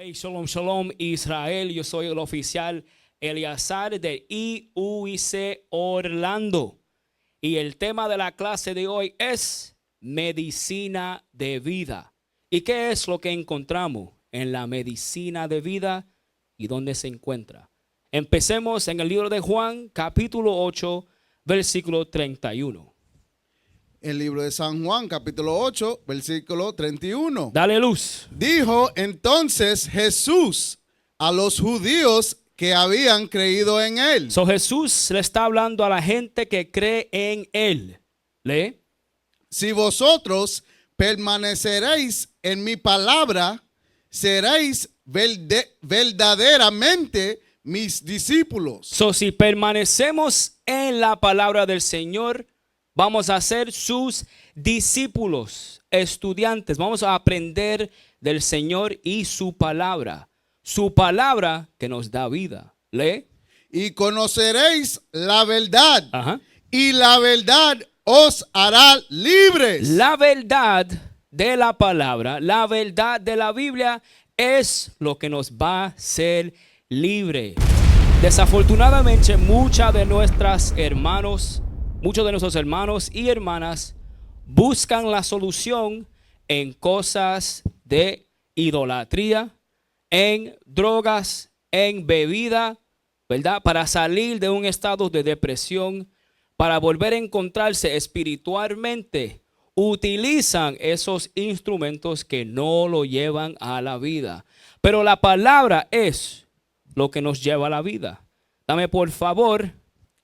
Hey, shalom, shalom, Israel. Yo soy el oficial Eleazar de IUIC Orlando. Y el tema de la clase de hoy es medicina de vida. ¿Y qué es lo que encontramos en la medicina de vida y dónde se encuentra? Empecemos en el libro de Juan, capítulo 8, versículo 31. El libro de San Juan, capítulo 8, versículo 31. Dale luz. Dijo entonces Jesús a los judíos que habían creído en él: So Jesús le está hablando a la gente que cree en él. Lee. si vosotros permaneceréis en mi palabra, seréis verdaderamente mis discípulos. So, si permanecemos en la palabra del Señor, vamos a ser sus discípulos, estudiantes. Vamos a aprender del Señor y su palabra. Su palabra que nos da vida. Lee. Y conoceréis la verdad, Ajá. y la verdad os hará libres. La verdad de la palabra, la verdad de la Biblia es lo que nos va a hacer libre. Desafortunadamente, muchos de nuestros hermanos y hermanas buscan la solución en cosas de idolatría, en drogas, en bebida, ¿verdad? Para salir de un estado de depresión, para volver a encontrarse espiritualmente, utilizan esos instrumentos que no lo llevan a la vida. Pero la palabra es lo que nos lleva a la vida. Dame por favor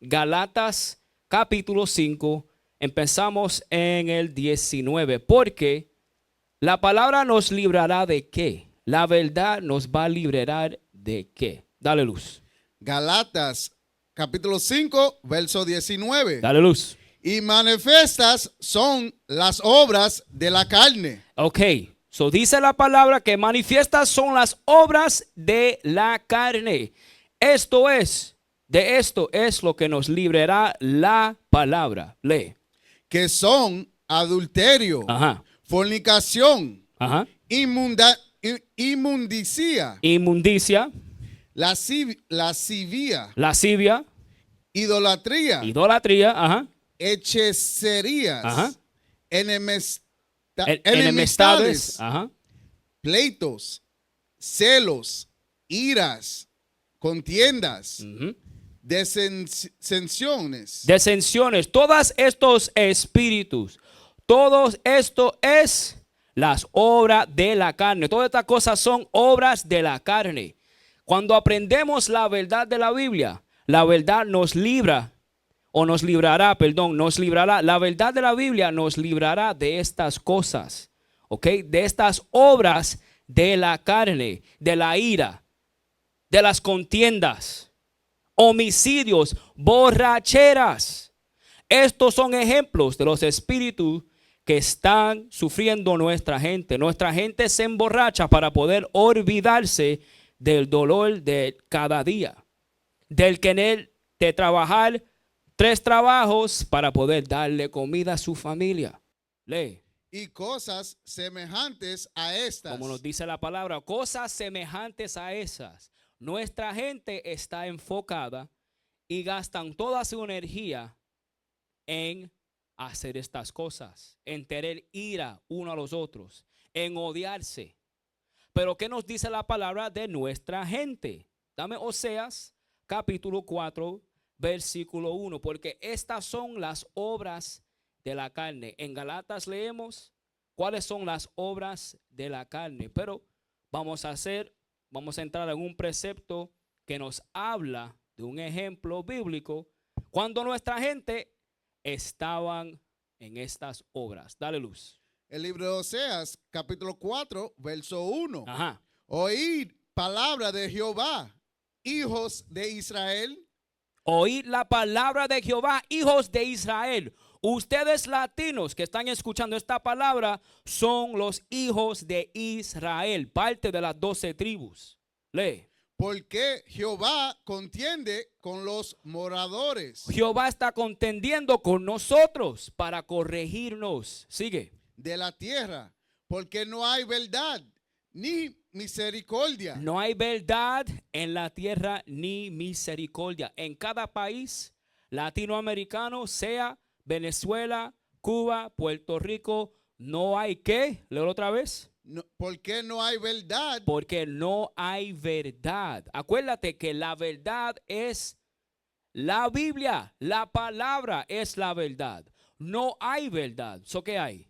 Galatas capítulo 5, empezamos en el 19, porque la palabra nos librará de qué. La verdad nos va a librar de qué. Dale luz. Galatas capítulo 5, verso 19. Dale luz. Y manifiestas son las obras de la carne. Ok, so dice la palabra que manifiestas son las obras de la carne. De esto es lo que nos librará la palabra. Lee. Que son adulterio, Ajá. fornicación, Ajá. inmundicia, Inmundicia, lascivia, lascivia, idolatría, ajá. hechicerías, Ajá. enemistades, Enemistades, ajá. pleitos, celos, iras, contiendas, Ujú. disensiones, Disensiones, todos estos espíritus, todo esto es las obras de la carne. Todas estas cosas son obras de la carne. Cuando aprendemos la verdad de la Biblia, la verdad nos librará, la verdad de la Biblia nos librará de estas cosas, ¿ok? De estas obras de la carne, de la ira, de las contiendas, homicidios, borracheras. Estos son ejemplos de los espíritus que están sufriendo nuestra gente. Nuestra gente se emborracha para poder olvidarse del dolor de cada día, del querer de trabajar 3 trabajos para poder darle comida a su familia. Lee. y cosas semejantes a estas. Como nos dice la palabra, cosas semejantes a esas. Nuestra gente está enfocada y gastan toda su energía en hacer estas cosas, en tener ira uno a los otros, en odiarse. Pero ¿qué nos dice la palabra de nuestra gente? Dame Oseas capítulo 4, versículo 1, porque estas son las obras de la carne. En Galatas leemos cuáles son las obras de la carne, pero vamos a entrar en un precepto que nos habla de un ejemplo bíblico cuando nuestra gente estaban en estas obras. Dale luz. El libro de Oseas, capítulo 4, verso 1. Ajá. Oíd palabra de Jehová, hijos de Israel. Oíd la palabra de Jehová, hijos de Israel. Ustedes latinos que están escuchando esta palabra son los hijos de Israel, parte de las 12 tribus. Lee. Porque Jehová contiende con los moradores Jehová está contendiendo con nosotros para corregirnos. Sigue. de la tierra, porque no hay verdad, ni misericordia. No hay verdad en la tierra ni misericordia. En cada país latinoamericano, sea Venezuela, Cuba, Puerto Rico, no hay ¿qué? Leo otra vez. ¿Por qué no hay verdad? Porque no hay verdad. Acuérdate que la verdad es la Biblia. La palabra es la verdad. No hay verdad. ¿So qué hay?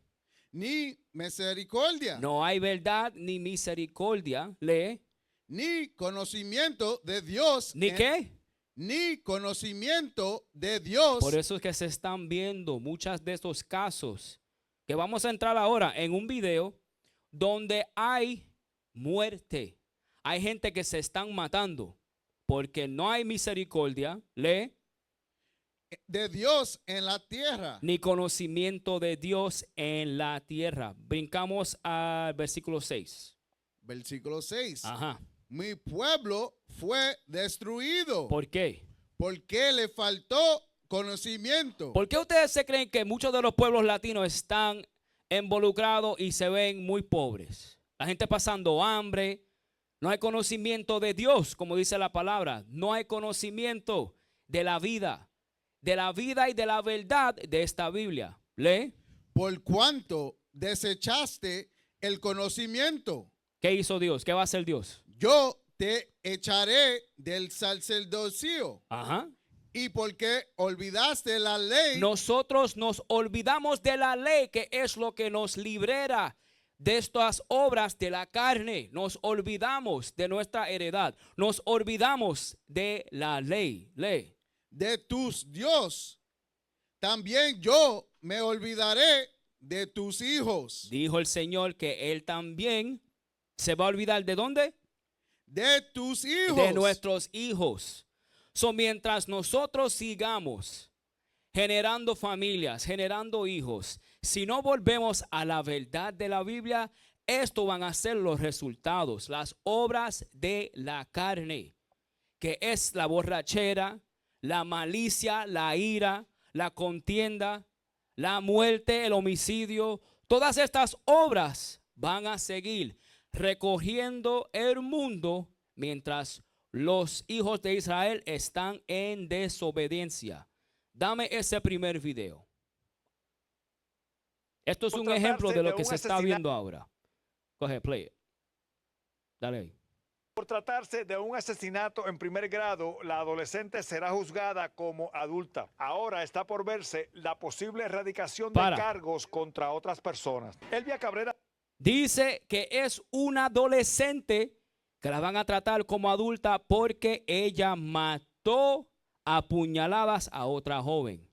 Ni misericordia. No hay verdad ni misericordia. Lee. Ni conocimiento de Dios. ¿Ni qué? Ni conocimiento de Dios. Por eso es que se están viendo muchos de estos casos que vamos a entrar ahora en un video donde hay muerte. Hay gente que se están matando porque no hay misericordia, lee, de Dios en la tierra. ni conocimiento de Dios en la tierra. Brincamos al versículo 6. Versículo 6. Ajá. Mi pueblo fue destruido. ¿Por qué? Porque le faltó conocimiento. ¿Por qué ustedes se creen que muchos de los pueblos latinos están involucrados y se ven muy pobres? La gente pasando hambre, no hay conocimiento de Dios, como dice la palabra, no hay conocimiento de la vida y de la verdad de esta Biblia. Lee. Por cuanto desechaste el conocimiento. ¿Qué hizo Dios? ¿Qué va a hacer Dios? Yo te echaré del sacerdocio. Ajá. Y porque olvidaste la ley. Nosotros nos olvidamos de la ley, que es lo que nos libera de estas obras de la carne. Nos olvidamos de nuestra heredad. Nos olvidamos de la ley. Ley. De tus Dios. También yo me olvidaré de tus hijos. Dijo el Señor que Él también se va a olvidar ¿de dónde? De tus hijos. De nuestros hijos. Mientras nosotros sigamos generando familias, generando hijos, si no volvemos a la verdad de la Biblia, esto van a ser los resultados, las obras de la carne, que es la borrachera, la malicia, la ira, la contienda, la muerte, el homicidio. Todas estas obras van a seguir recogiendo el mundo mientras los hijos de Israel están en desobediencia. Dame ese primer video. Esto es un ejemplo de lo que se está viendo ahora. Coge, play it. Dale ahí. Por tratarse de un asesinato en primer grado, la adolescente será juzgada como adulta. Ahora está por verse la posible erradicación de cargos contra otras personas. Elvia Cabrera dice que es una adolescente que la van a tratar como adulta porque ella mató a puñaladas a otra joven.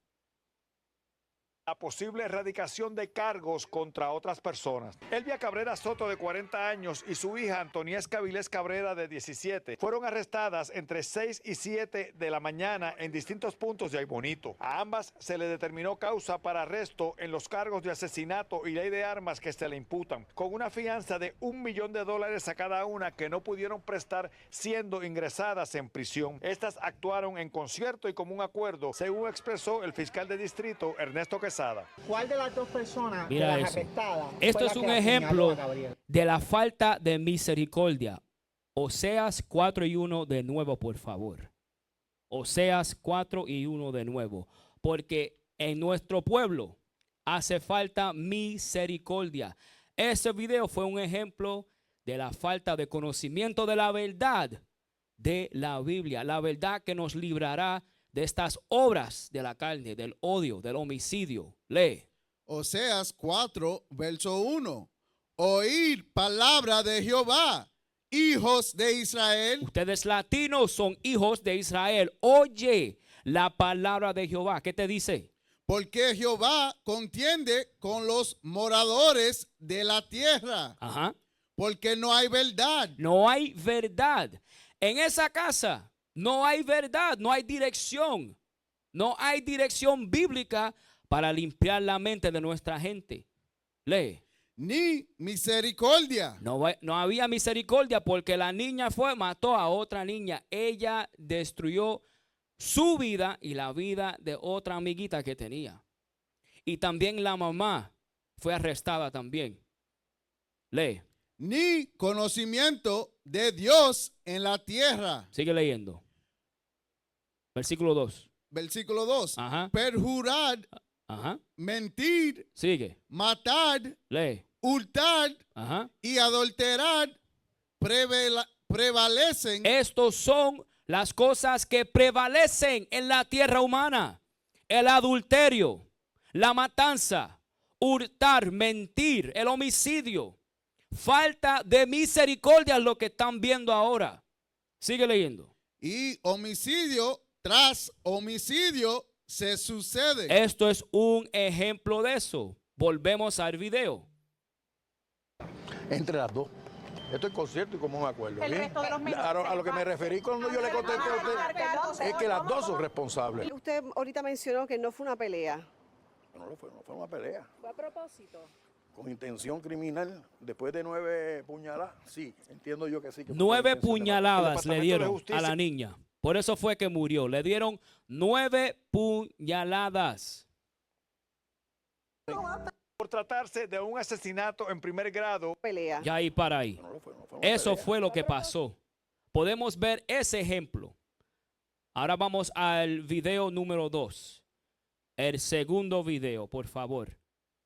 La posible erradicación de cargos contra otras personas. Elvia Cabrera Soto, de 40 años, y su hija Antoniesca Vilés Cabrera, de 17, fueron arrestadas entre 6 y 7 de la mañana en distintos puntos de Aybonito. A ambas se le determinó causa para arresto en los cargos de asesinato y ley de armas que se le imputan, con una fianza de $1 millón a cada una que no pudieron prestar siendo ingresadas en prisión. Estas actuaron en concierto y como un acuerdo, según expresó el fiscal de distrito Ernesto Quesada. ¿Cuál de las dos personas Mira de las eso. afectadas? Esto es un ejemplo de la falta de misericordia. Oseas 4:1 de nuevo, por favor. Oseas 4:1 de nuevo. Porque en nuestro pueblo hace falta misericordia. Ese video fue un ejemplo de la falta de conocimiento de la verdad de la Biblia. La verdad que nos librará de estas obras de la carne, del odio, del homicidio. Lee. Oseas 4, verso 1. Oír palabra de Jehová, hijos de Israel. Ustedes latinos son hijos de Israel. Oye la palabra de Jehová. ¿Qué te dice? Porque Jehová contiende con los moradores de la tierra. Ajá. Porque no hay verdad. No hay verdad. En esa casa no hay verdad, no hay dirección. No hay dirección bíblica para limpiar la mente de nuestra gente. Lee. Ni misericordia. No había misericordia porque la niña mató a otra niña. Ella destruyó su vida y la vida de otra amiguita que tenía. Y también la mamá fue arrestada también. Lee. ni conocimiento de Dios en la tierra. Sigue leyendo. Versículo 2. Versículo 2. Ajá. Perjurar, Ajá. mentir, Sigue. matar, Lee. hurtar Ajá. y adulterar prevalecen. Estos son las cosas que prevalecen en la tierra humana. El adulterio, la matanza, hurtar, mentir, el homicidio, falta de misericordia es lo que están viendo ahora. Sigue leyendo. Y homicidio tras homicidio se sucede. Esto es un ejemplo de eso. Volvemos al video. Entre las dos. Esto es concierto y como me acuerdo. El ¿bien? resto de los menores A lo que me referí cuando yo le contesté a usted es que las dos son responsables. Usted ahorita mencionó que no fue una pelea. No fue una pelea. ¿Fue a propósito? Con intención criminal, después de 9 puñaladas, sí, entiendo yo que sí. Que fue 9 con intención. puñaladas le Departamento de dieron Justicia- a la niña. Por eso fue que murió. Le dieron 9 puñaladas. Por tratarse de un asesinato en primer grado, Pelea. Ya ahí para ahí. No fue una Eso pelea. fue lo que pasó. Podemos ver ese ejemplo. Ahora vamos al video número 2. El segundo video, por favor.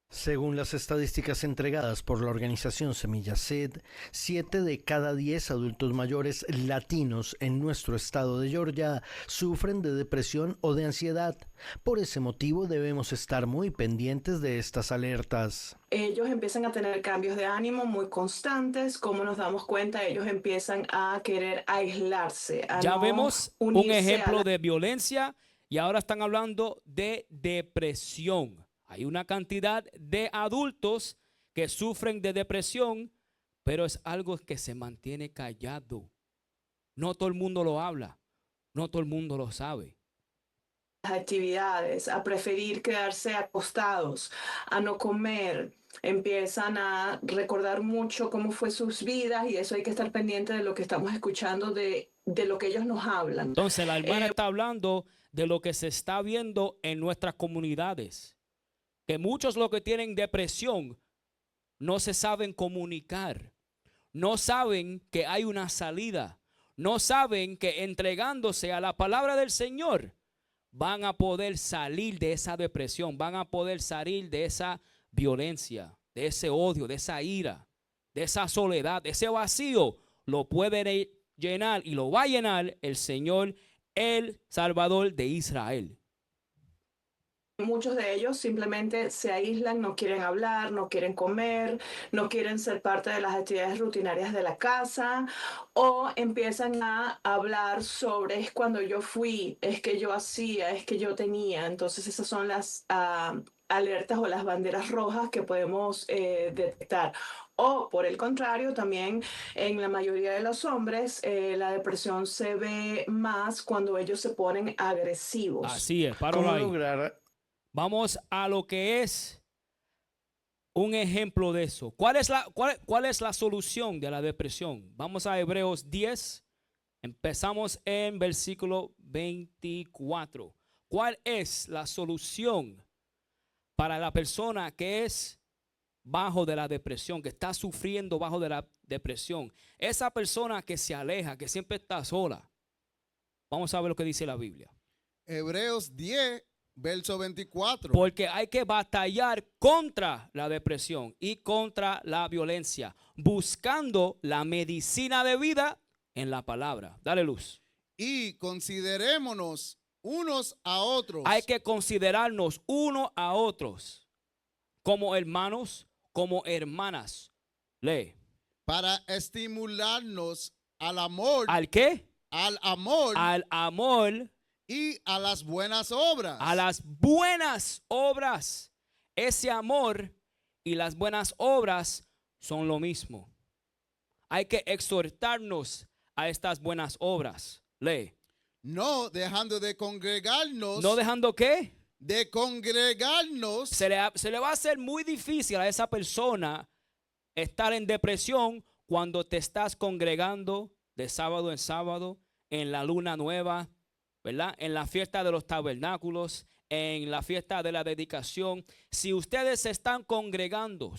Según las estadísticas entregadas por la organización Semilla SED, 7 de cada 10 adultos mayores latinos en nuestro estado de Georgia sufren de depresión o de ansiedad. Por ese motivo debemos estar muy pendientes de estas alertas. Ellos empiezan a tener cambios de ánimo muy constantes. Como nos damos cuenta, ellos empiezan a querer aislarse. Ya no vemos un unirse a ejemplo la- de violencia y ahora están hablando de depresión. Hay una cantidad de adultos que sufren de depresión, pero es algo que se mantiene callado. No todo el mundo lo habla, no todo el mundo lo sabe. las actividades, a preferir quedarse acostados, a no comer. Empiezan a recordar mucho cómo fue sus vidas y eso hay que estar pendiente de lo que estamos escuchando, de lo que ellos nos hablan. Entonces la hermana está hablando de lo que se está viendo en nuestras comunidades. Que muchos los que tienen depresión no se saben comunicar. No saben que hay una salida. No saben que entregándose a la palabra del Señor van a poder salir de esa depresión. Van a poder salir de esa violencia, de ese odio, de esa ira, de esa soledad, de ese vacío. Lo puede llenar y lo va a llenar el Señor, el Salvador de Israel. Muchos de ellos simplemente se aíslan, no quieren hablar, no quieren comer, no quieren ser parte de las actividades rutinarias de la casa o empiezan a hablar sobre es cuando yo fui, es que yo hacía, es que yo tenía. Entonces esas son las alertas o las banderas rojas que podemos detectar. O por el contrario, también en la mayoría de los hombres la depresión se ve más cuando ellos se ponen agresivos. Así es, paro ¿Cómo ahí. lograr Vamos a lo que es un ejemplo de eso. ¿Cuál es la solución de la depresión? Vamos a Hebreos 10. Empezamos en versículo 24. ¿Cuál es la solución para la persona que es bajo de la depresión, que está sufriendo bajo de la depresión? Esa persona que se aleja, que siempre está sola. Vamos a ver lo que dice la Biblia. Hebreos 10, verso 24. Porque hay que batallar contra la depresión y contra la violencia, buscando la medicina de vida en la palabra. Dale luz. Y considerémonos unos a otros. Hay que considerarnos unos a otros como hermanos, como hermanas. Lee. Para estimularnos al amor. ¿Al qué? Al amor. Al amor. Y a las buenas obras. A las buenas obras. Ese amor y las buenas obras son lo mismo. Hay que exhortarnos a estas buenas obras. Lee. No dejando de congregarnos. ¿No dejando qué? De congregarnos. Se le va a hacer muy difícil a esa persona estar en depresión cuando te estás congregando de sábado en sábado, en la luna nueva, ¿verdad? En la fiesta de los tabernáculos, en la fiesta de la dedicación. Si ustedes se están congregando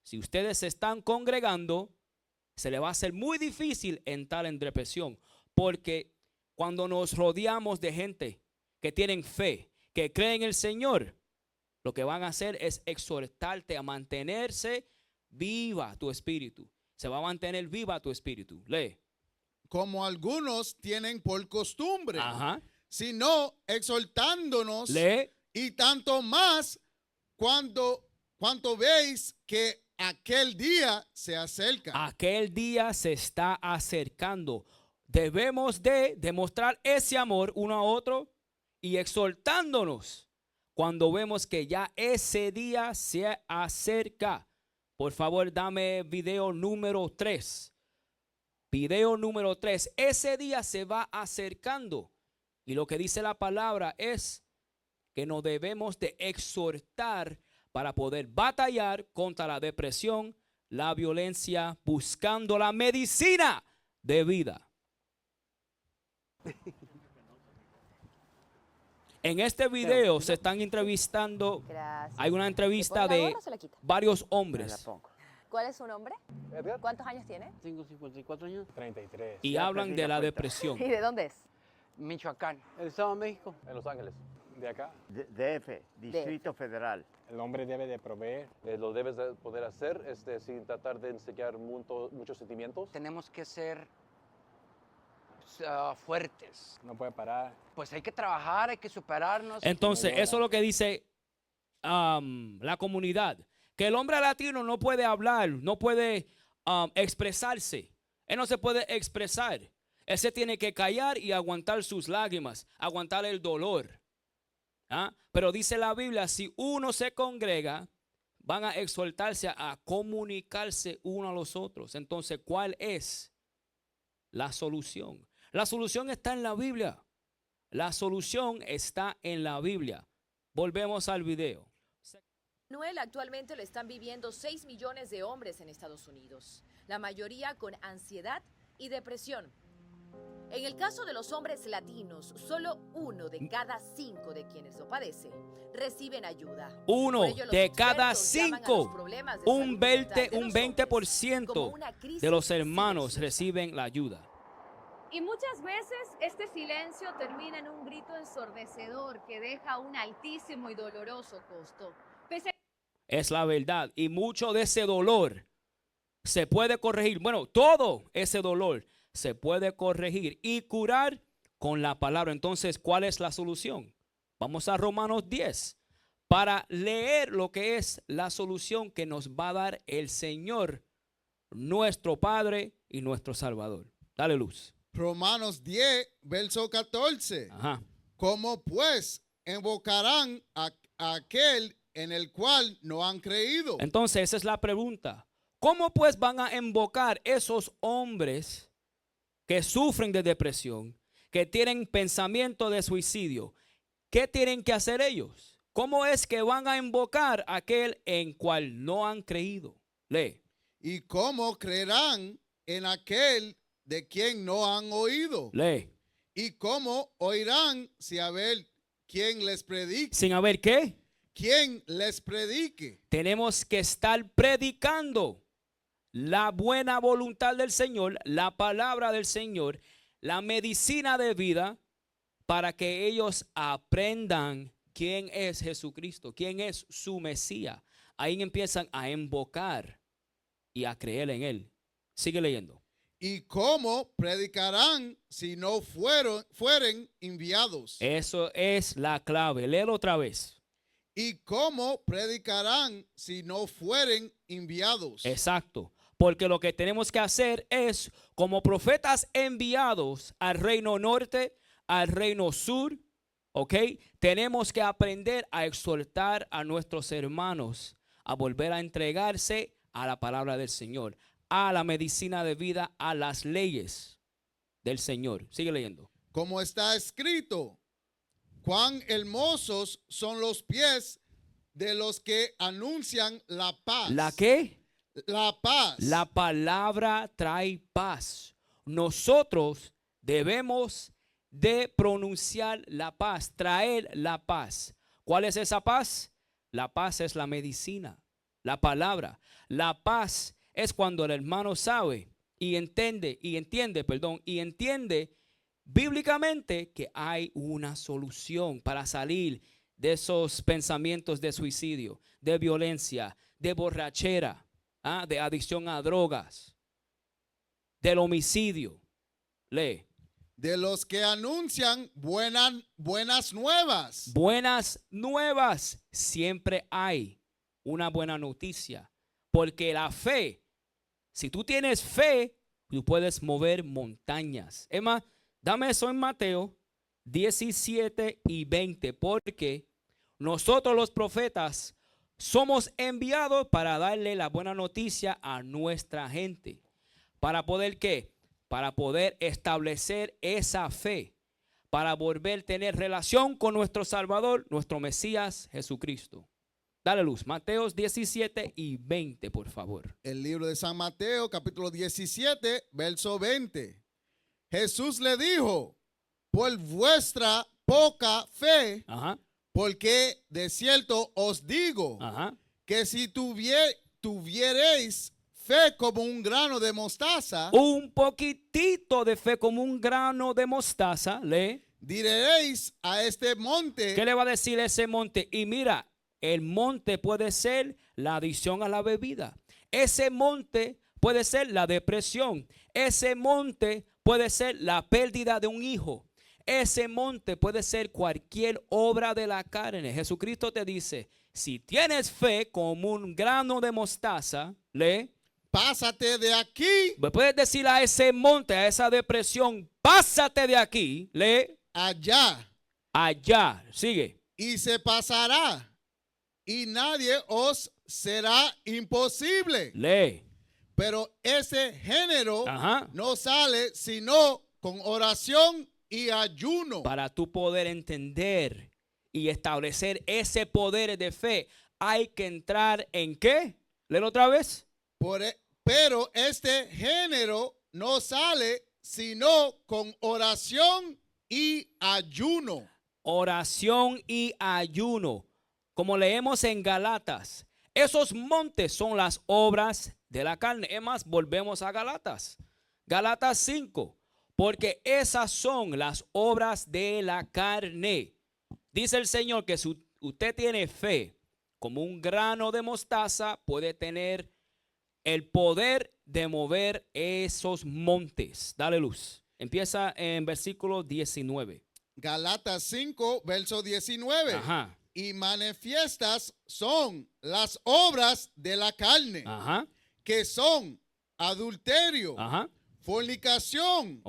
si ustedes se están congregando, se le va a hacer muy difícil entrar en depresión, porque cuando nos rodeamos de gente que tienen fe, que creen en el Señor, lo que van a hacer es exhortarte a mantenerse viva tu espíritu. Se va a mantener viva tu espíritu. Lee. Como algunos tienen por costumbre, Ajá. sino exhortándonos, Lee. y tanto más cuanto veis que aquel día se acerca. Aquel día se está acercando. Debemos de demostrar ese amor uno a otro y exhortándonos cuando vemos que ya ese día se acerca. Por favor, dame video número 3. Video número 3. Ese día se va acercando. Y lo que dice la palabra es que nos debemos de exhortar para poder batallar contra la depresión, la violencia, buscando la medicina de vida. En este video se están entrevistando, Gracias. hay una entrevista de varios hombres ¿Cuál es su nombre? Edgar. ¿Cuántos años tiene? Tengo 54 años. 33. y hablan de la depresión. ¿Y de dónde es? Michoacán. El Estado de México. En Los Ángeles. De acá. DF, Distrito Federal. El hombre debe de proveer. Lo debes de poder hacer sin tratar de enseñar muchos sentimientos. Tenemos que ser fuertes. No puede parar. Pues hay que trabajar, hay que superarnos. Entonces, eso es lo que dice la comunidad. Que el hombre latino no puede hablar, no puede expresarse. Él no se puede expresar. Él se tiene que callar y aguantar sus lágrimas, aguantar el dolor. ¿Ah? Pero dice la Biblia, si uno se congrega, van a exhortarse a comunicarse uno a los otros. Entonces, ¿cuál es la solución? La solución está en la Biblia. La solución está en la Biblia. Volvemos al video. Noel, actualmente lo están viviendo 6 millones de hombres en Estados Unidos, la mayoría con ansiedad y depresión. En el caso de los hombres latinos, solo 1 de cada 5 de quienes lo padecen reciben ayuda. 1 de cada 5, un 20% de los hermanos reciben la ayuda. Y muchas veces este silencio termina en un grito ensordecedor que deja un altísimo y doloroso costo. Es la verdad. Y mucho de ese dolor se puede corregir. Bueno, todo ese dolor se puede corregir y curar con la palabra. Entonces, ¿cuál es la solución? Vamos a Romanos 10 para leer lo que es la solución que nos va a dar el Señor, nuestro Padre y nuestro Salvador. Dale luz. Romanos 10, verso 14. Ajá. ¿Cómo pues invocarán a aquel en el cual no han creído? Entonces, esa es la pregunta. ¿Cómo pues van a invocar esos hombres que sufren de depresión, que tienen pensamiento de suicidio? ¿Qué tienen que hacer ellos? ¿Cómo es que van a invocar a aquel en cual no han creído? Lee. ¿Y cómo creerán en aquel de quien no han oído? Lee. ¿Y cómo oirán sin haber quien les predique? ¿Sin haber qué? ¿Quién les predique? Tenemos que estar predicando la buena voluntad del Señor, la palabra del Señor, la medicina de vida, para que ellos aprendan quién es Jesucristo, quién es su Mesías. Ahí empiezan a invocar y a creer en Él. Sigue leyendo. ¿Y cómo predicarán si no fueren enviados? Eso es la clave. Léelo otra vez. ¿Y cómo predicarán si no fueren enviados? Exacto. Porque lo que tenemos que hacer es, como profetas enviados al reino norte, al reino sur, ¿ok? Tenemos que aprender a exhortar a nuestros hermanos a volver a entregarse a la palabra del Señor, a la medicina de vida, a las leyes del Señor. Sigue leyendo. Como está escrito, cuán hermosos son los pies de los que anuncian la paz. ¿La qué? La paz. La palabra trae paz. Nosotros debemos de pronunciar la paz, traer la paz. ¿Cuál es esa paz? La paz es la medicina. la palabra. La paz es cuando el hermano sabe y entiende bíblicamente que hay una solución para salir de esos pensamientos de suicidio, de violencia, de borrachera, de adicción a drogas, del homicidio. Lee. De los que anuncian buenas nuevas. Buenas nuevas. Siempre hay una buena noticia. Porque la fe, si tú tienes fe, tú puedes mover montañas. Es más, dame eso en Mateo 17 y 20. Porque nosotros los profetas somos enviados para darle la buena noticia a nuestra gente. ¿Para poder qué? Para poder establecer esa fe, para volver a tener relación con nuestro Salvador, nuestro Mesías Jesucristo. Dale luz, Mateo 17 y 20, por favor. El libro de San Mateo, capítulo 17, verso 20. Jesús le dijo, por vuestra poca fe, porque de cierto os digo, que si tuviereis fe como un grano de mostaza. Un poquitito de fe como un grano de mostaza. Lee. Diréis a este monte. ¿Qué le va a decir ese monte? Y mira, el monte puede ser la adicción a la bebida. Ese monte puede ser la depresión. Ese monte puede ser la pérdida de un hijo. Ese monte puede ser cualquier obra de la carne. Jesucristo te dice, si tienes fe como un grano de mostaza, lee. Pásate de aquí. Puedes decir a ese monte, a esa depresión, pásate de aquí. Lee. Allá. Allá. Sigue. Y se pasará. Y nadie os será imposible. Lee. Pero ese género no sale sino con oración y ayuno. Para tú poder entender y establecer ese poder de fe, hay que entrar en ¿qué? Léelo otra vez. Pero este género no sale sino con oración y ayuno. Oración y ayuno. Como leemos en Galatas, esos montes son las obras de la carne. Es más, volvemos a Galatas. Galatas 5. Porque esas son las obras de la carne. Dice el Señor que si usted tiene fe como un grano de mostaza, puede tener el poder de mover esos montes. Dale luz. Empieza en versículo 19. Galatas 5, verso 19. Y manifiestas son las obras de la carne, que son adulterio, fornicación,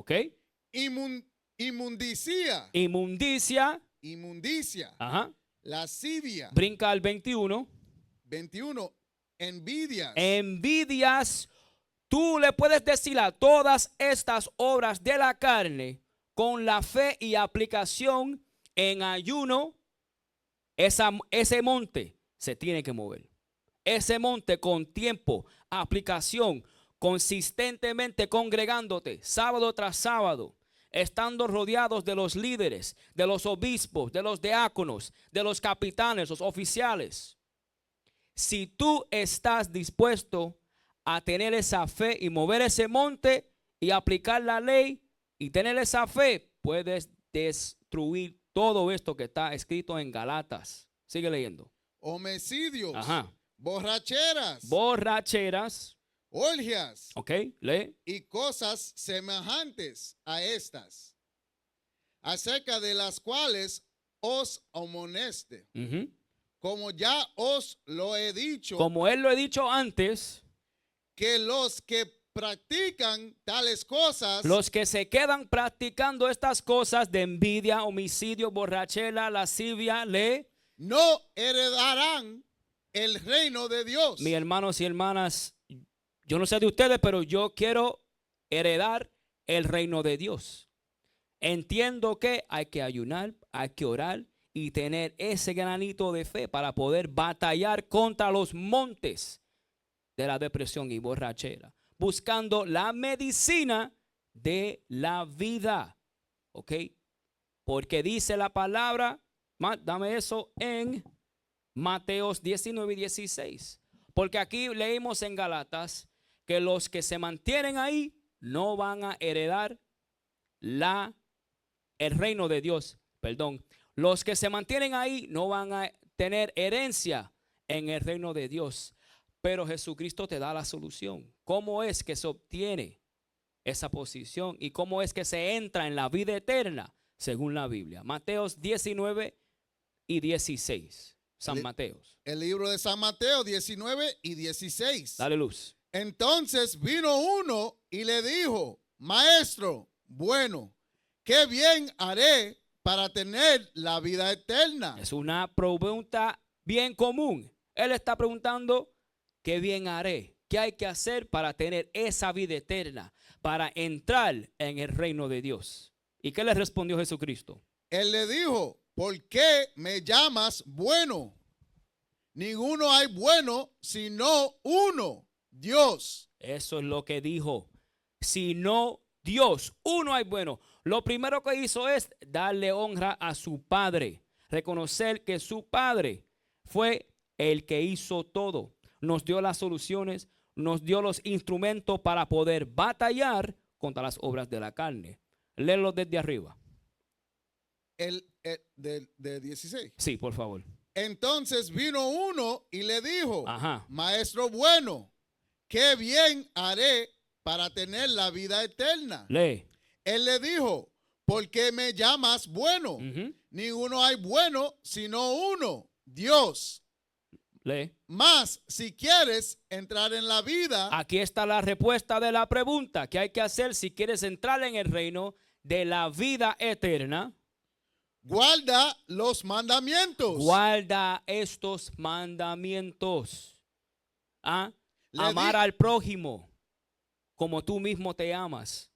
inmundicia, lascivia. Brinca al 21. 21. Envidias. Envidias. Tú le puedes decir a todas estas obras de la carne con la fe y aplicación en ayuno. Ese monte se tiene que mover. Ese monte con tiempo, aplicación, consistentemente congregándote, sábado tras sábado, estando rodeados de los líderes, de los obispos, de los diáconos, de los capitanes, los oficiales. Si tú estás dispuesto a tener esa fe y mover ese monte y aplicar la ley y tener esa fe, puedes destruir todo esto que está escrito en Galatas. Sigue leyendo. Homicidios. Borracheras. Orgias. Lee. Y cosas semejantes a estas, acerca de las cuales os amoneste. Como ya os lo he dicho. Como él lo he dicho antes. Que los que practican tales cosas. Los que se quedan practicando estas cosas de envidia, homicidio, borrachera, lascivia, no heredarán el reino de Dios. Mis hermanos y hermanas, yo no sé de ustedes, pero yo quiero heredar el reino de Dios. Entiendo que hay que ayunar, hay que orar y tener ese granito de fe para poder batallar contra los montes de la depresión y borrachera, buscando la medicina de la vida. Porque dice la palabra, dame eso en Mateos 19 y 16. Porque aquí leímos en Galatas que los que se mantienen ahí no van a heredar el reino de Dios. Perdón. Los que se mantienen ahí no van a tener herencia en el reino de Dios. Pero Jesucristo te da la solución. ¿Cómo es que se obtiene esa posición? ¿Y cómo es que se entra en la vida eterna según la Biblia? Mateos 19 y 16. San Mateos. El libro de San Mateo 19 y 16. Dale luz. Entonces vino uno y le dijo: Maestro, bueno, ¿qué bien haré para tener la vida eterna? Es una pregunta bien común. Él está preguntando: ¿qué bien haré? ¿Qué hay que hacer para tener esa vida eterna? Para entrar en el reino de Dios. ¿Y qué le respondió Jesucristo? Él le dijo: ¿por qué me llamas bueno? Ninguno hay bueno sino uno, Dios. Eso es lo que dijo. Sino Dios, uno hay bueno. Lo primero que hizo es darle honra a su Padre. Reconocer que su Padre fue el que hizo todo. Nos dio las soluciones, nos dio los instrumentos para poder batallar contra las obras de la carne. Léelo desde arriba. De 16. Sí, por favor. Entonces vino uno y le dijo: Ajá. Maestro bueno, ¿qué bien haré para tener la vida eterna? Lee. Él le dijo: ¿por qué me llamas bueno? Ninguno hay bueno sino uno, Dios. Lee. Mas si quieres entrar en la vida. Aquí está la respuesta de la pregunta. ¿Qué hay que hacer si quieres entrar en el reino de la vida eterna? Guarda los mandamientos. Guarda estos mandamientos. Amar al prójimo como tú mismo te amas.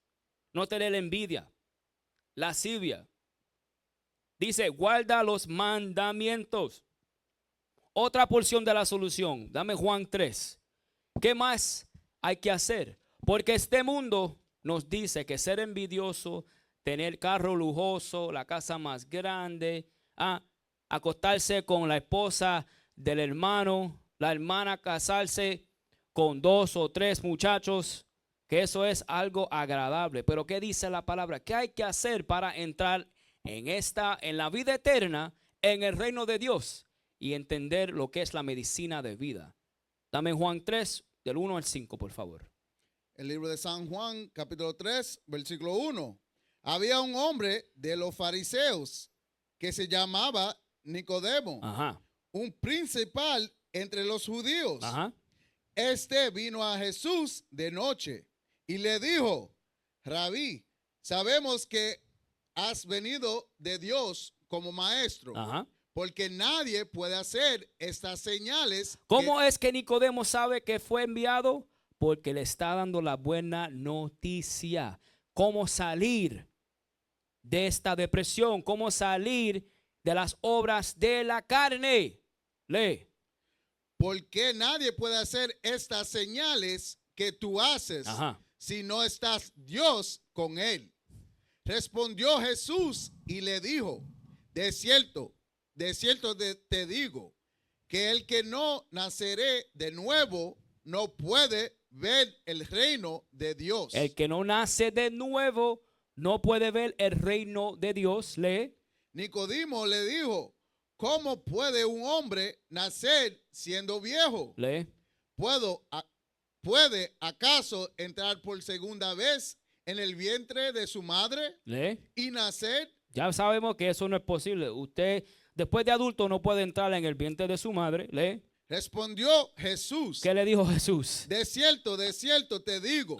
No tener envidia, lascivia. Dice, guarda los mandamientos. Otra porción de la solución. Dame Juan 3. ¿Qué más hay que hacer? Porque este mundo nos dice que ser envidioso, tener carro lujoso, la casa más grande, acostarse con la esposa del hermano, la hermana casarse con 2 o 3 muchachos, que eso es algo agradable. Pero ¿qué dice la palabra? ¿Qué hay que hacer para entrar en la vida eterna, en el reino de Dios y entender lo que es la medicina de vida? Dame Juan 3, del 1 al 5, por favor. El libro de San Juan, capítulo 3, versículo 1. Había un hombre de los fariseos que se llamaba Nicodemo, un principal entre los judíos. Este vino a Jesús de noche y le dijo: Rabí, sabemos que has venido de Dios como maestro, porque nadie puede hacer estas señales. ¿Cómo es que Nicodemo sabe que fue enviado? Porque le está dando la buena noticia. ¿Cómo salir de esta depresión? ¿Cómo salir de las obras de la carne? Lee. Porque nadie puede hacer estas señales que tú haces si no estás Dios con él. Respondió Jesús y le dijo: de cierto te digo, que el que no naceré de nuevo no puede ver el reino de Dios. El que no nace de nuevo no puede ver el reino de Dios. Lee. Nicodemo le dijo: ¿cómo puede un hombre nacer siendo viejo? Lee. ¿Puede acaso entrar por segunda vez en el vientre de su madre? Lee. Y nacer. Ya sabemos que eso no es posible. Usted, después de adulto, no puede entrar en el vientre de su madre. Lee. Respondió Jesús. ¿Qué le dijo Jesús? De cierto te digo,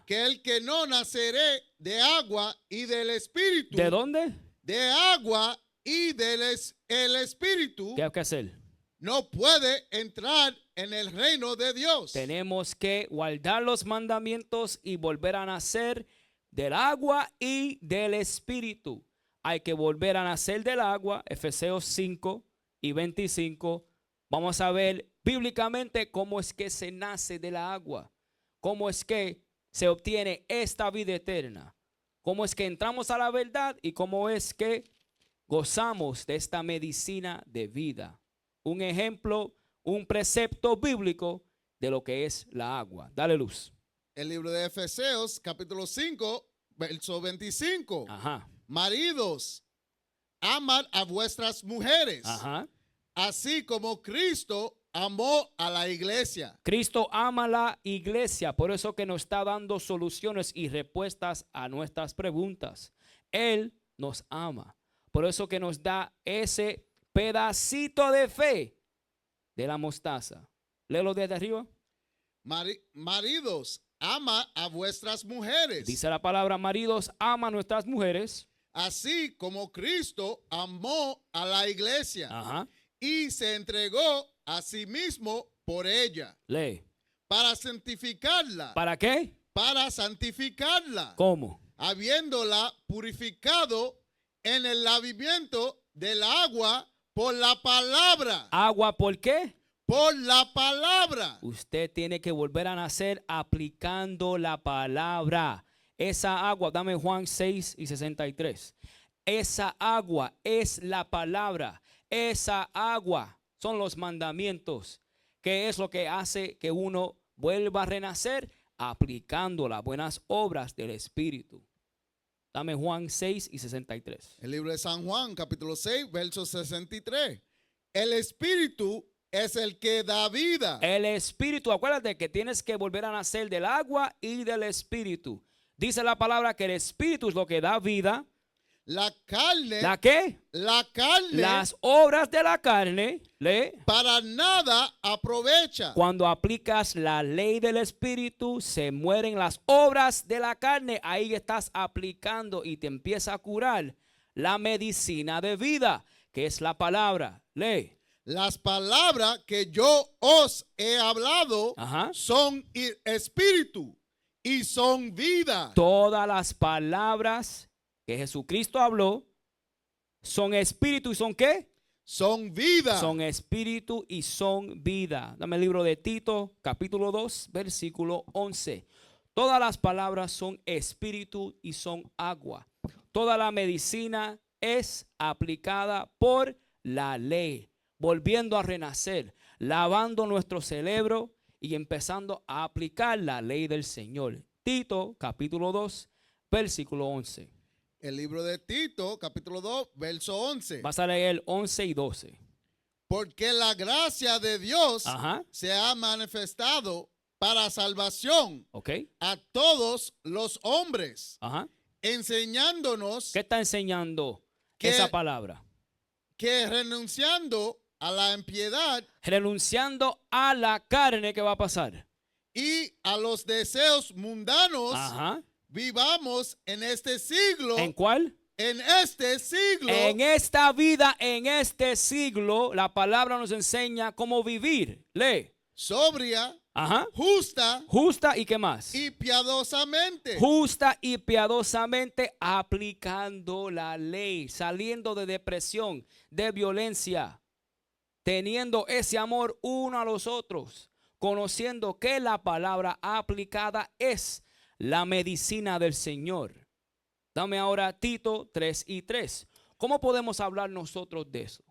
que el que no naceré de agua y del espíritu. ¿De dónde? De agua y del espíritu. ¿Qué hay que hacer? No puede entrar en el reino de Dios. Tenemos que guardar los mandamientos y volver a nacer del agua y del espíritu. Hay que volver a nacer del agua, Efesios 5 y 25. Vamos a ver bíblicamente cómo es que se nace de la agua, cómo es que se obtiene esta vida eterna, cómo es que entramos a la verdad y cómo es que gozamos de esta medicina de vida. Un ejemplo, un precepto bíblico de lo que es la agua. Dale luz. El libro de Efesios, capítulo 5, verso 25. Ajá. Maridos, amad a vuestras mujeres, Ajá. así como Cristo amó a la iglesia. Cristo ama a la iglesia, por eso que nos está dando soluciones y respuestas a nuestras preguntas. Él nos ama, por eso que nos da ese pedacito de fe de la mostaza. Léelo desde arriba. Maridos, ama a vuestras mujeres. Dice la palabra, maridos, ama a nuestras mujeres. Así como Cristo amó a la iglesia. Ajá. Y se entregó a sí mismo por ella. Lee. Para santificarla. ¿Para qué? Para santificarla. ¿Cómo? Habiéndola purificado en el lavamiento del agua por la palabra. ¿Agua por qué? Por la palabra. Usted tiene que volver a nacer aplicando la palabra. Esa agua, dame Juan 6 y 63. Esa agua es la palabra. Esa agua son los mandamientos, que es lo que hace que uno vuelva a renacer aplicando las buenas obras del Espíritu. Dame Juan 6 y 63. El libro de San Juan, capítulo 6, verso 63. El Espíritu es el que da vida. El Espíritu, acuérdate que tienes que volver a nacer del agua y del Espíritu. Dice la palabra que el Espíritu es lo que da vida. La carne. ¿La qué? La carne. Las obras de la carne. Para nada aprovecha. Cuando aplicas la ley del Espíritu, se mueren las obras de la carne. Ahí estás aplicando y te empieza a curar la medicina de vida, que es la palabra. Lee. Las palabras que yo os he hablado son espíritu y son vida. Todas las palabras que Jesucristo habló son espíritu y son ¿qué? Son vida. Son espíritu y son vida. Dame el libro de Tito, capítulo 2, versículo 11. Todas las palabras son espíritu y son agua. Toda la medicina es aplicada por la ley, volviendo a renacer, lavando nuestro cerebro y empezando a aplicar la ley del Señor. Tito, capítulo 2, versículo 11. El libro de Tito, capítulo 2, verso 11. Vas a leer 11 y 12. Porque la gracia de Dios se ha manifestado para salvación a todos los hombres, enseñándonos. ¿Qué está enseñando esa palabra? Que renunciando a la impiedad, renunciando a la carne, ¿qué va a pasar? Y a los deseos mundanos, vivamos en este siglo. ¿En cuál? En este siglo. En esta vida, en este siglo, la palabra nos enseña cómo vivir. Lee. Sobria. Justa. Justa y qué más. Y piadosamente. Justa y piadosamente aplicando la ley, saliendo de depresión, de violencia, teniendo ese amor uno a los otros, conociendo que la palabra aplicada es la medicina del Señor. Dame ahora Tito 3 y 3. ¿Cómo podemos hablar nosotros de eso?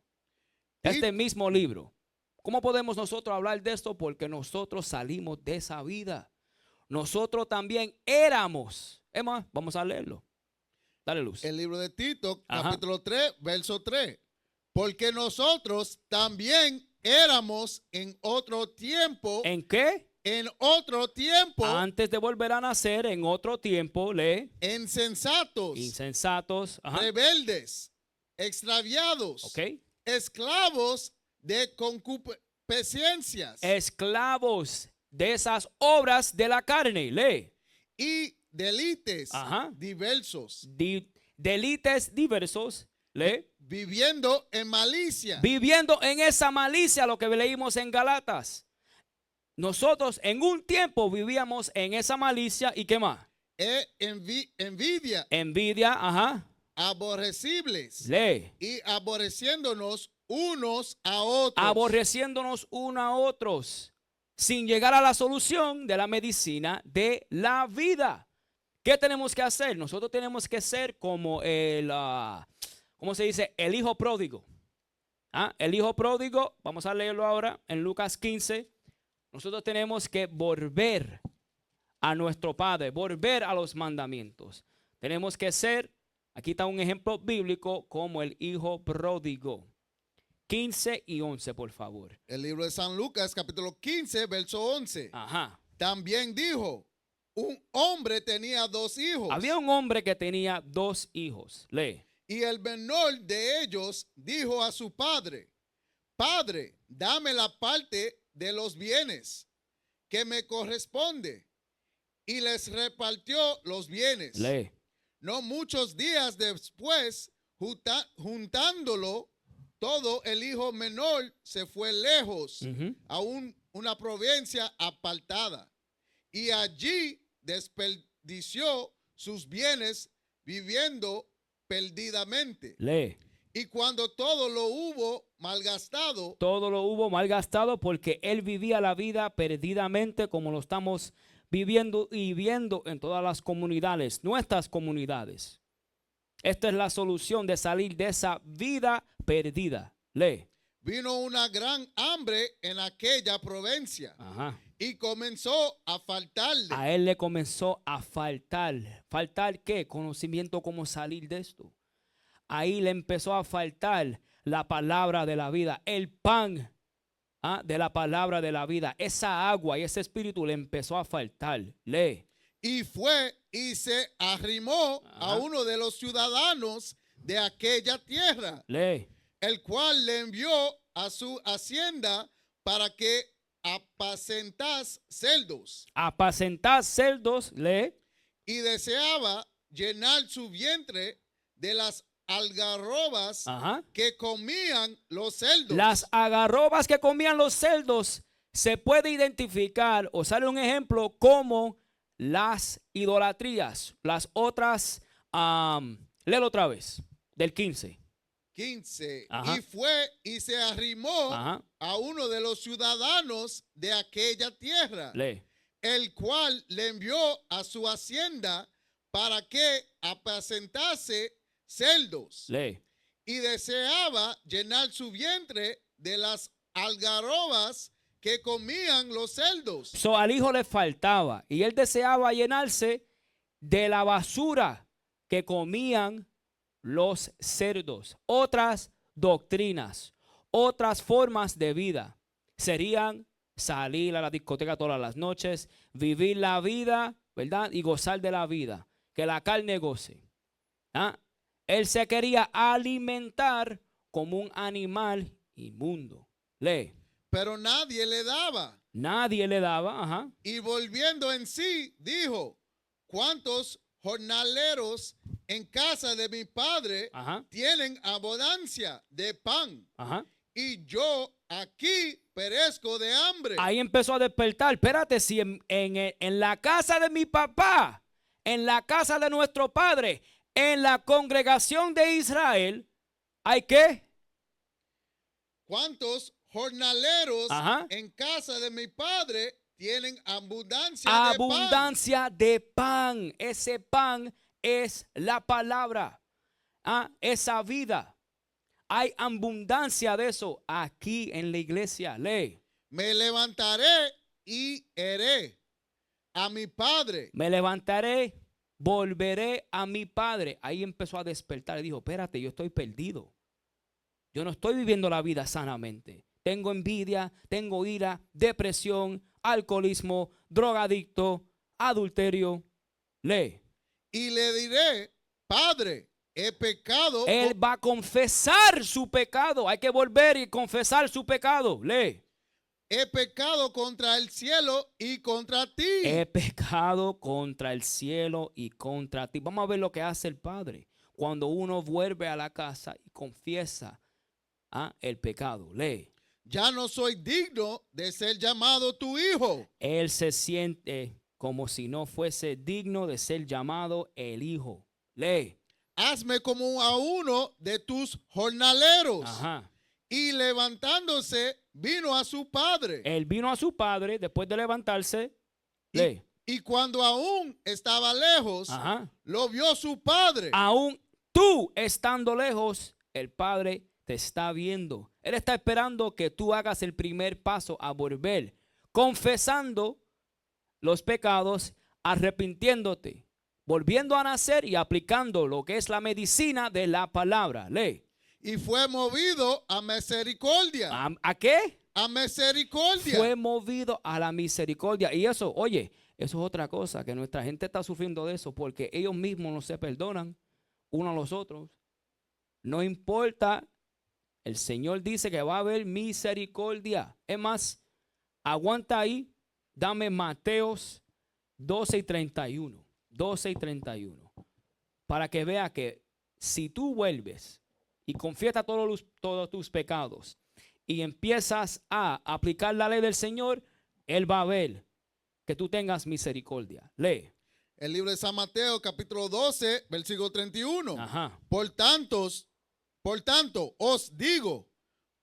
Este mismo libro. ¿Cómo podemos nosotros hablar de esto? Porque nosotros salimos de esa vida. Nosotros también éramos. Es más, vamos a leerlo. Dale luz. El libro de Tito, capítulo 3, verso 3. Porque nosotros también éramos en otro tiempo. ¿En qué? En otro tiempo. Antes de volver a nacer, en otro tiempo, lee. Insensatos. Insensatos. Rebeldes. Extraviados. Esclavos de concupiscencias. Esclavos de esas obras de la carne. Lee. Y delites diversos. Delites diversos. Lee. Viviendo en malicia. Viviendo en esa malicia, lo que leímos en Galatas. Nosotros en un tiempo vivíamos en esa malicia y ¿qué más? Envidia. Envidia, Aborrecibles. Lee. Y aborreciéndonos unos a otros. Aborreciéndonos unos a otros. Sin llegar a la solución de la medicina de la vida. ¿Qué tenemos que hacer? Nosotros tenemos que ser como el, ¿cómo se dice? El hijo pródigo. El hijo pródigo, vamos a leerlo ahora en Lucas 15. Nosotros tenemos que volver a nuestro Padre, volver a los mandamientos. Tenemos que ser, aquí está un ejemplo bíblico como el hijo pródigo. 15 y 11, por favor. El libro de San Lucas, capítulo 15, verso 11. Ajá. También dijo, un hombre tenía 2 hijos. Había un hombre que tenía 2 hijos. Lee. Y el menor de ellos dijo a su padre, Padre, dame la parte de los bienes que me corresponde. Y les repartió los bienes. Lee. No muchos días después, juntándolo todo, el hijo menor se fue lejos a una provincia apartada. Y allí desperdició sus bienes viviendo perdidamente. Lee. Y cuando todo lo hubo malgastado. Todo lo hubo malgastado porque él vivía la vida perdidamente como lo estamos viviendo y viendo en todas las comunidades, nuestras comunidades. Esta es la solución de salir de esa vida perdida. Lee. Vino una gran hambre en aquella provincia. Ajá. Y comenzó a faltarle. A él le comenzó a faltar. ¿Faltar qué? Conocimiento cómo salir de esto. Ahí le empezó a faltar la palabra de la vida, el pan de la palabra de la vida. Esa agua y ese espíritu le empezó a faltar. Lee. Y fue y se arrimó a uno de los ciudadanos de aquella tierra. Lee. El cual le envió a su hacienda para que apacentas cerdos. Apacentas cerdos, lee. Y deseaba llenar su vientre de las algarrobas que comían los cerdos. Las algarrobas que comían los cerdos se puede identificar o sale un ejemplo como las idolatrías. Las otras, léelo otra vez, del 15. 15. Y fue y se arrimó a uno de los ciudadanos de aquella tierra. Lee. El cual le envió a su hacienda para que apacentase cerdos. Lee. Y deseaba llenar su vientre de las algarrobas que comían los cerdos. So, al hijo le faltaba y él deseaba llenarse de la basura que comían los cerdos. Otras doctrinas, otras formas de vida serían salir a la discoteca todas las noches, vivir la vida, ¿verdad? Y gozar de la vida, que la carne goce. Él se quería alimentar como un animal inmundo. Lee. Pero nadie le daba. Nadie le daba, Y volviendo en sí, dijo, ¿cuántos jornaleros en casa de mi padre tienen abundancia de pan? Y yo aquí perezco de hambre. Ahí empezó a despertar. Espérate, si en la casa de mi papá, en la casa de nuestro padre, en la congregación de Israel, ¿hay qué? ¿Cuántos jornaleros en casa de mi padre tienen abundancia de pan? Abundancia de pan. Ese pan es la palabra. Esa vida. Hay abundancia de eso aquí en la iglesia. Lee. Me levantaré y iré a mi padre. Me levantaré, volveré a mi padre. Ahí empezó a despertar y dijo, espérate, yo estoy perdido. Yo no estoy viviendo la vida sanamente. Tengo envidia, tengo ira, depresión, alcoholismo, drogadicto, adulterio. Lee. Y le diré, Padre, he pecado. Él va a confesar su pecado. Hay que volver y confesar su pecado. Lee. He pecado contra el cielo y contra ti. He pecado contra el cielo y contra ti. Vamos a ver lo que hace el Padre cuando uno vuelve a la casa y confiesa el pecado. Lee. Ya no soy digno de ser llamado tu hijo. Él se siente como si no fuese digno de ser llamado el hijo. Lee. Hazme como a uno de tus jornaleros. Y levantándose, vino a su padre. Él vino a su padre después de levantarse. Lee. Y cuando aún estaba lejos, lo vio su padre. Aún tú estando lejos, el padre te te está viendo. Él está esperando que tú hagas el primer paso a volver, confesando los pecados, arrepintiéndote, volviendo a nacer y aplicando lo que es la medicina de la palabra. Lee. Y fue movido a misericordia. ¿A qué? A misericordia. Fue movido a la misericordia. Y eso, oye, eso es otra cosa, que nuestra gente está sufriendo de eso, porque ellos mismos no se perdonan unos a los otros. No importa, el Señor dice que va a haber misericordia. Es más, aguanta ahí, dame Mateos 12:31. 12:31. Para que vea que si tú vuelves y confiesas todos tus pecados y empiezas a aplicar la ley del Señor, Él va a ver que tú tengas misericordia. Lee. El libro de San Mateo, capítulo 12, versículo 31. Ajá. Por tanto, os digo,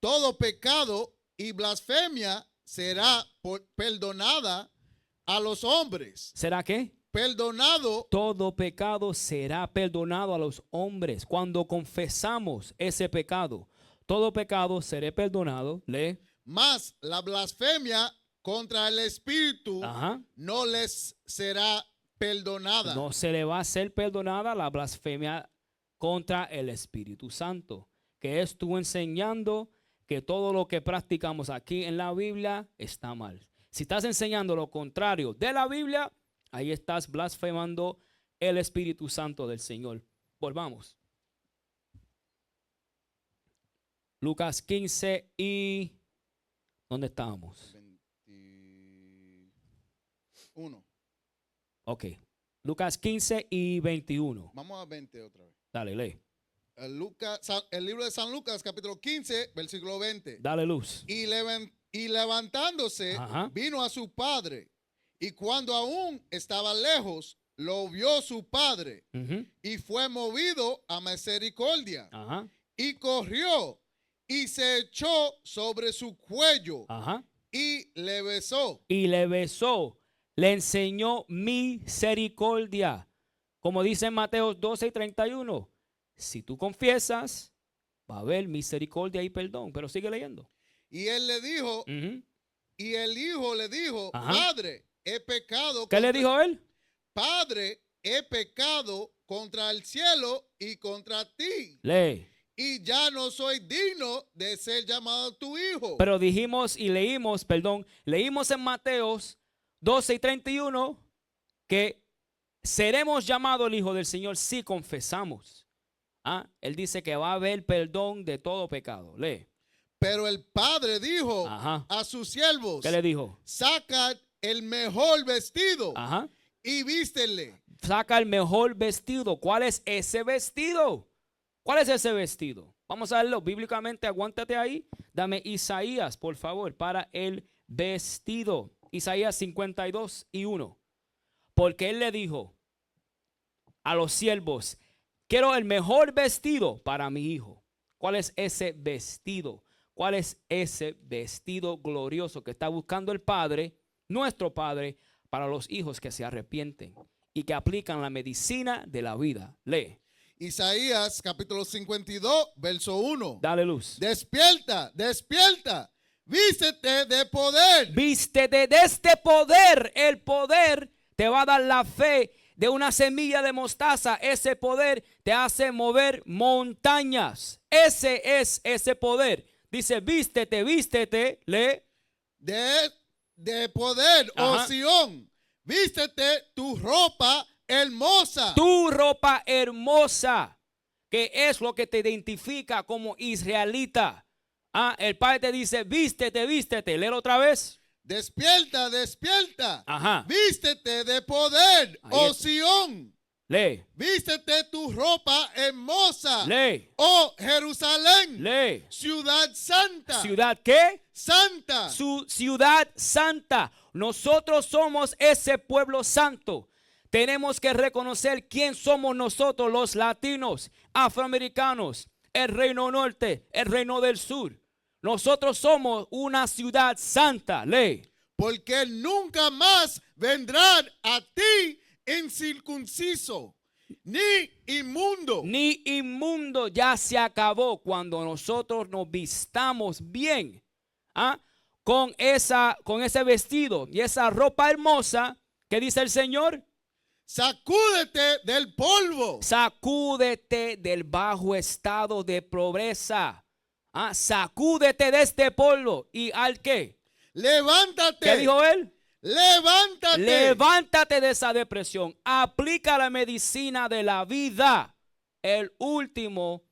todo pecado y blasfemia será perdonada a los hombres. ¿Será qué? Perdonado. Todo pecado será perdonado a los hombres. Cuando confesamos ese pecado, todo pecado será perdonado. Lee. Mas la blasfemia contra el Espíritu no les será perdonada. No se le va a ser perdonada la blasfemia contra el Espíritu Santo, que es tú enseñando que todo lo que practicamos aquí en la Biblia está mal. Si estás enseñando lo contrario de la Biblia, ahí estás blasfemando el Espíritu Santo del Señor. Volvamos. Lucas 15 y... ¿Dónde estábamos? 21. Ok. Lucas 15 y 21. Vamos a 20 otra vez. Dale, lee. El libro de San Lucas, capítulo 15, versículo 20. Dale luz. Y levantándose, vino a su padre. Y cuando aún estaba lejos, lo vio su padre. Y fue movido a misericordia. Y corrió y se echó sobre su cuello. Y le besó. Y le besó. Le enseñó misericordia. Como dice en Mateo 12:31. Si tú confiesas, va a haber misericordia y perdón. Pero sigue leyendo. Y él le dijo, y el hijo le dijo, Padre, he pecado. ¿Qué le dijo él? Padre, he pecado contra el cielo y contra ti. Lee. Y ya no soy digno de ser llamado tu hijo. Pero dijimos y leímos en Mateos 12:31 que seremos llamados el hijo del Señor si confesamos. Él dice que va a haber perdón de todo pecado. Lee. Pero el padre dijo a sus siervos. ¿Qué le dijo? Saca el mejor vestido y vístele. Saca el mejor vestido. ¿Cuál es ese vestido? ¿Cuál es ese vestido? Vamos a verlo bíblicamente. Aguántate ahí. Dame Isaías, por favor, para el vestido. Isaías 52:1. Porque él le dijo a los siervos, quiero el mejor vestido para mi hijo. ¿Cuál es ese vestido? ¿Cuál es ese vestido glorioso que está buscando el Padre, nuestro Padre, para los hijos que se arrepienten y que aplican la medicina de la vida? Lee. Isaías capítulo 52, verso 1. Dale luz. Despierta, despierta, vístete de poder. Vístete de este poder. El poder te va a dar la fe de una semilla de mostaza. Ese poder te hace mover montañas. Ese es ese poder. Dice, vístete, vístete, lee. De poder, oh Sión, vístete tu ropa hermosa. Tu ropa hermosa, que es lo que te identifica como israelita. El Padre te dice, vístete, vístete. Léelo otra vez. Despierta, despierta. Vístete de poder, oh Sión. Lee. Vístete tu ropa hermosa. Lee. Oh Jerusalén. Lee. Ciudad santa. ¿Ciudad qué? Santa. Su ciudad santa. Nosotros somos ese pueblo santo. Tenemos que reconocer quién somos nosotros, los latinos, afroamericanos, el reino norte, el reino del sur. Nosotros somos una ciudad santa. Lee. Porque nunca más vendrán a ti incircunciso, Ni inmundo. Ni inmundo. Ya se acabó cuando nosotros nos vistamos bien. Con ese vestido y esa ropa hermosa. ¿Qué dice el Señor? Sacúdete del polvo. Sacúdete del bajo estado de pobreza. Sacúdete de este polvo. ¿Y al qué? Levántate. ¿Qué dijo él? Levántate. Levántate de esa depresión. Aplica la medicina de la vida. El último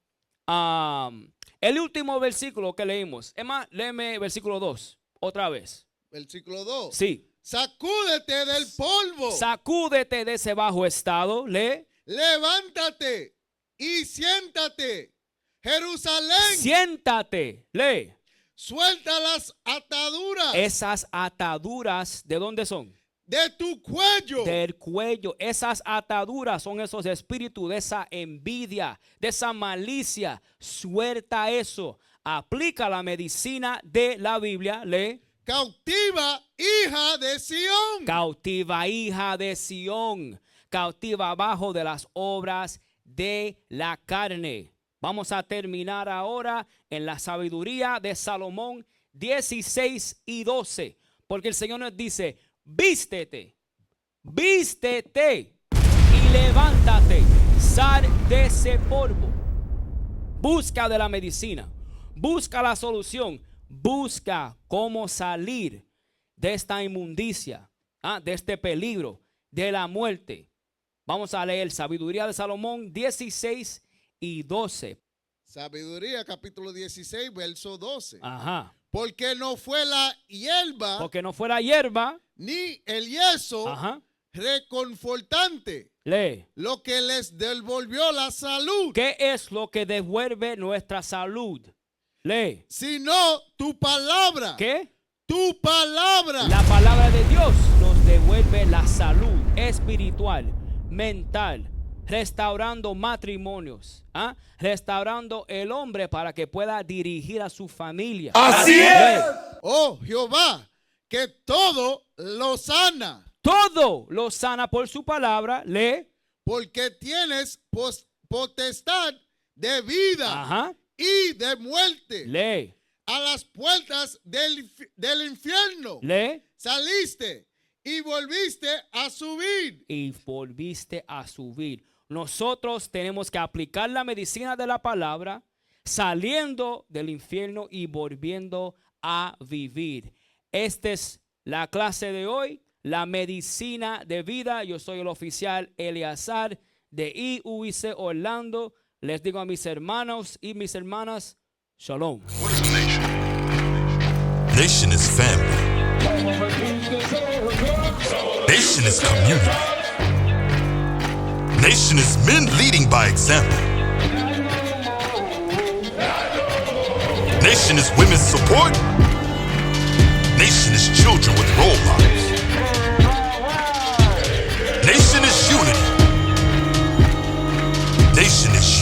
versículo que leímos. Es más, léeme versículo 2. Otra vez. Versículo 2. Sí. Sacúdete del polvo. Sacúdete de ese bajo estado. Lee. Levántate y siéntate. Jerusalén. Siéntate. Lee. Suelta las ataduras. Esas ataduras, ¿de dónde son? De tu cuello. Del cuello. Esas ataduras son esos espíritus de esa envidia, de esa malicia. Suelta eso. Aplica la medicina de la Biblia. Lee. Cautiva, hija de Sión. Cautiva, hija de Sión. Cautiva abajo de las obras de la carne. Vamos a terminar ahora en la sabiduría de Salomón 16 y 12. Porque el Señor nos dice, vístete y levántate, sal de ese polvo. Busca de la medicina, busca la solución, busca cómo salir de esta inmundicia, de este peligro, de la muerte. Vamos a leer sabiduría de Salomón 16 y 12. Sabiduría, capítulo 16, verso 12. Ajá. Porque no fue la hierba. Porque no fue la hierba. Ni el yeso. Ajá. Reconfortante. Lee. Lo que les devolvió la salud. ¿Qué es lo que devuelve nuestra salud? Lee. Sino tu palabra. ¿Qué? Tu palabra. La palabra de Dios nos devuelve la salud espiritual, mental, restaurando matrimonios, restaurando el hombre para que pueda dirigir a su familia. Así es. Oh Jehová, que todo lo sana. Todo lo sana por su palabra. Lee. Porque tienes potestad de vida. Ajá. Y de muerte. Lee. A las puertas del infierno. Lee. Saliste y volviste a subir. Y volviste a subir. Nosotros tenemos que aplicar la medicina de la palabra, saliendo del infierno y volviendo a vivir. Esta es la clase de hoy, la medicina de vida. Yo soy el oficial Eleazar de IUIC Orlando. Les digo a mis hermanos y mis hermanas, Shalom. What is a nation? Nation is family. Nation is community. Nation is men leading by example. Nation is women's support. Nation is children with role models. Nation is unity. Nation is